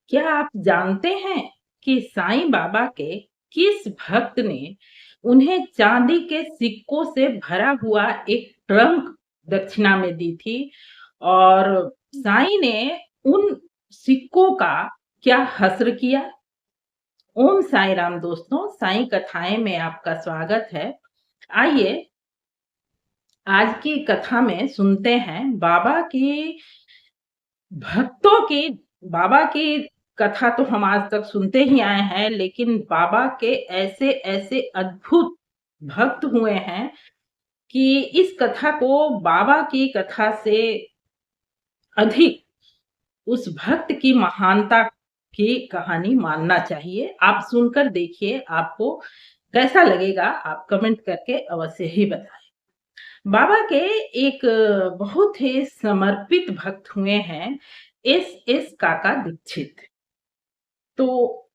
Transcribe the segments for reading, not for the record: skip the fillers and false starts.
क्या आप जानते हैं कि साईं बाबा के किस भक्त ने उन्हें चांदी के सिक्कों से भरा हुआ एक ट्रंक दक्षिणा में दी थी और साईं ने उन सिक्कों का क्या हस्र किया? ओम साईं राम दोस्तों, साईं कथाएं में आपका स्वागत है। आइए आज की कथा में सुनते हैं भक्तों की बाबा की कथा तो हम आज तक सुनते ही आए हैं, लेकिन बाबा के ऐसे-ऐसे अद्भुत भक्त हुए हैं कि इस कथा को बाबा की कथा से अधिक उस भक्त की महानता की कहानी मानना चाहिए। आप सुनकर देखिए, आपको कैसा लगेगा, आप कमेंट करके अवश्य ही बताएँ। बाबा के एक बहुत ही समर्पित भक्त हुए हैं, एस काका दीक्षित। तो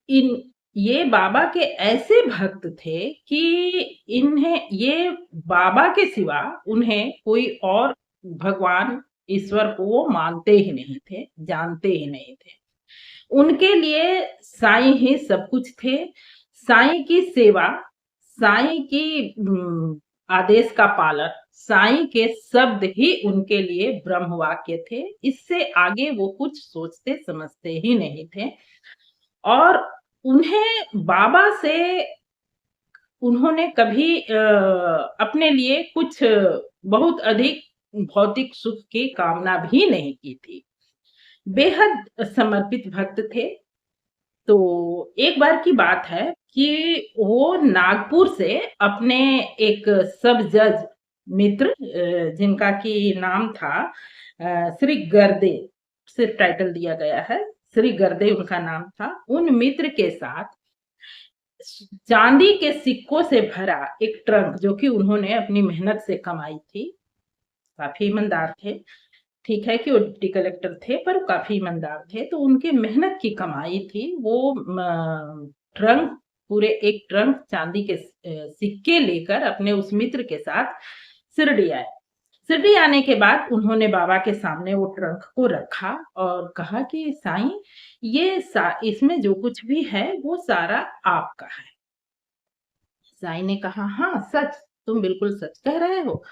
इन ये बाबा के ऐसे भक्त थे कि इन्हें ये बाबा के सिवा उन्हें कोई और भगवान, ईश्वर को वो मानते ही नहीं थे, जानते ही नहीं थे। उनके लिए साईं ही सब कुछ थे। साईं की सेवा, साईं की आदेश का पालन, साईं के शब्द ही उनके लिए ब्रह्म वाक्य थे। इससे आगे वो कुछ सोचते समझते ही नहीं थे। और उन्हें बाबा से उन्होंने कभी अपने लिए कुछ बहुत अधिक भौतिक सुख की कामना भी नहीं की थी। बेहद समर्पित भक्त थे। तो एक बार की बात है कि वो नागपुर से अपने एक सब जज मित्र, जिनका की नाम था श्री गर्दे, सिर्फ टाइटल दिया गया है, श्री गर्दे उनका नाम था। उन मित्र के साथ चांदी के सिक्कों से भरा एक ट्रंक, जो कि उन्होंने अपनी मेहनत से कमाई थी, काफी ईमानदार थे। ठीक है कि वो डिप्टी कलेक्टर थे, पर वो काफी ईमानदार थे, तो उनके मेहनत की कमाई थी। वो ट्रंक, पूरे एक ट्रंक चांदी के सिक्के लेकर अपने उस मित्र के साथ शिरडी आए। शिरडी आने के बाद उन्होंने बाबा के सामने वो ट्रंक को रखा और कहा कि साईं, इसमें जो कुछ भी है वो सारा आपका है। साईं ने कहा, हाँ सच, तुम बिल्कुल सच कह रहे हो।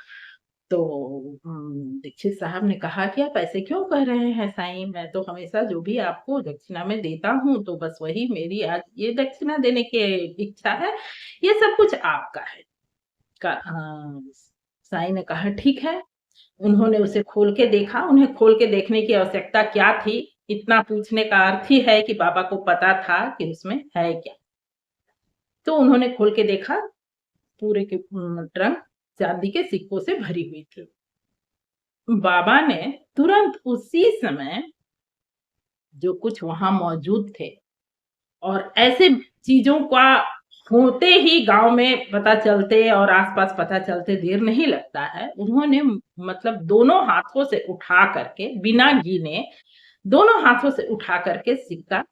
तो दीक्षित साहब ने कहा कि आप ऐसे क्यों कह रहे हैं साईं, मैं तो हमेशा जो भी आपको दक्षिणा में देता हूँ, तो बस वही मेरी आज ये दक्षिणा देने की इच्छा है, ये सब कुछ आपका है। साईं ने कहा ठीक है। उन्होंने उसे खोल के देखा। उन्हें खोल के देखने की आवश्यकता क्या थी? इतना पूछने का अर्थ ही है कि बाबा को पता था कि उसमें है क्या। तो उन्होंने खोल के देखा, पूरे के ट्रंक चांदी के सिक्कों से भरी हुई थी। बाबा ने तुरंत उसी समय जो कुछ वहां मौजूद थे, और ऐसे चीजों का होते ही गांव में पता चलते और आसपास पता चलते देर नहीं लगता है, उन्होंने मतलब दोनों हाथों से उठा करके, बिना गिने दोनों हाथों से उठा करके सिक्का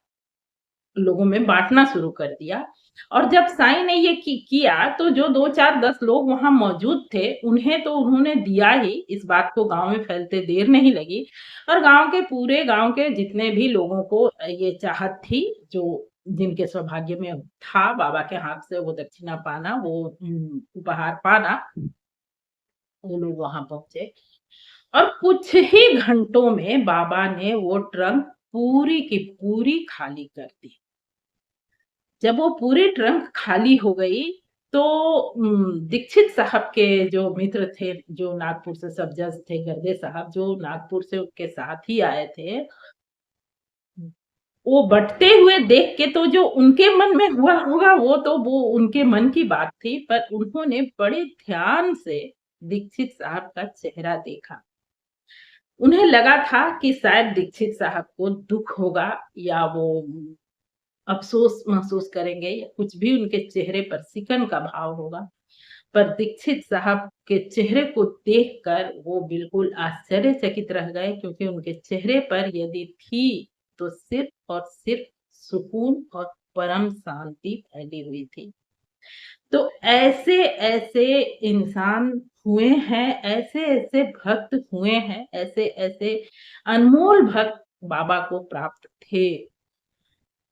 लोगों में बांटना शुरू कर दिया। और जब साईं ने ये किया, तो जो 2-4-10 लोग वहां मौजूद थे, उन्हें तो उन्होंने दिया ही। इस बात को गांव में फैलते देर नहीं लगी, और पूरे गांव के जितने भी लोगों को ये चाहत थी, जो जिनके सौभाग्य में था बाबा के हाथ से वो दक्षिणा पाना, वो उपहार पाना, वो लोग वहां पहुंचे। और कुछ ही घंटों में बाबा ने वो ट्रंक पूरी की पूरी खाली कर दी। जब वो पूरी ट्रंक खाली हो गई, तो दीक्षित साहब के जो मित्र थे, जो नागपुर से सब जज थे, गर्दे साहब जो नागपुर से उनके साथ ही आए थे, वो बँटते हुए देख के तो जो उनके मन में हुआ होगा, वो उनके मन की बात थी, पर उन्होंने बड़े ध्यान से दीक्षित साहब का चेहरा देखा। उन्हें लगा था कि शायद दीक्षित साहब को दुःख होगा, या वो अफ़सोस महसूस करेंगे, या कुछ भी उनके चेहरे पर सिकन का भाव होगा। पर दीक्षित साहब के चेहरे को देखकर वो बिल्कुल आश्चर्यचकित रह गए, क्योंकि उनके चेहरे पर यदि थी, तो सिर्फ़ और सिर्फ़ सुकून और परम शांति फैली हुई थी। तो ऐसे-ऐसे इंसान हुए हैं, ऐसे-ऐसे भक्त हुए हैं, ऐसे-ऐसे अनमोल भक्त बाबा को प्राप्त थे।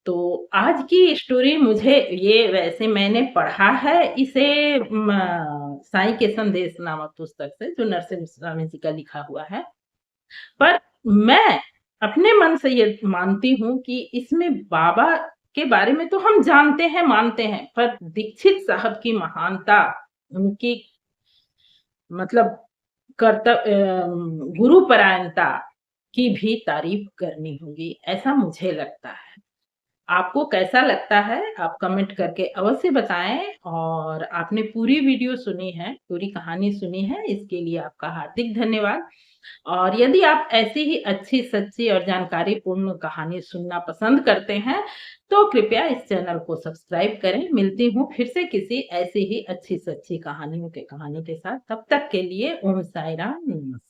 तो आज की स्टोरी मुझे ये वैसे मैंने पढ़ा है इसे साईं के संदेश नामक पुस्तक से, जो नरसिम्हा स्वामी जी का लिखा हुआ है। पर मैं अपने मन से ये मानती हूँ कि इसमें बाबा के बारे में तो हम जानते हैं, मानते हैं, पर दीक्षित साहब की महानता, उनकी मतलब गुरुपरायणता की भी तारीफ करनी होगी, ऐसा मुझे लगता है। आपको कैसा लगता है? आप कमेंट करके अवश्य बताएँ और आपने पूरी वीडियो सुनी है, पूरी कहानी सुनी है, इसके लिए आपका हार्दिक धन्यवाद। और यदि आप ऐसी ही अच्छी, सच्ची और जानकारीपूर्ण कहानी सुनना पसंद करते हैं, तो कृपया इस चैनल को सब्सक्राइब करें। मिलती हूँ फिर से किसी ऐसी ही अच्छी, सच्ची कहानी के साथ। तब तक के लिए ओम साई राम, नमस्ते।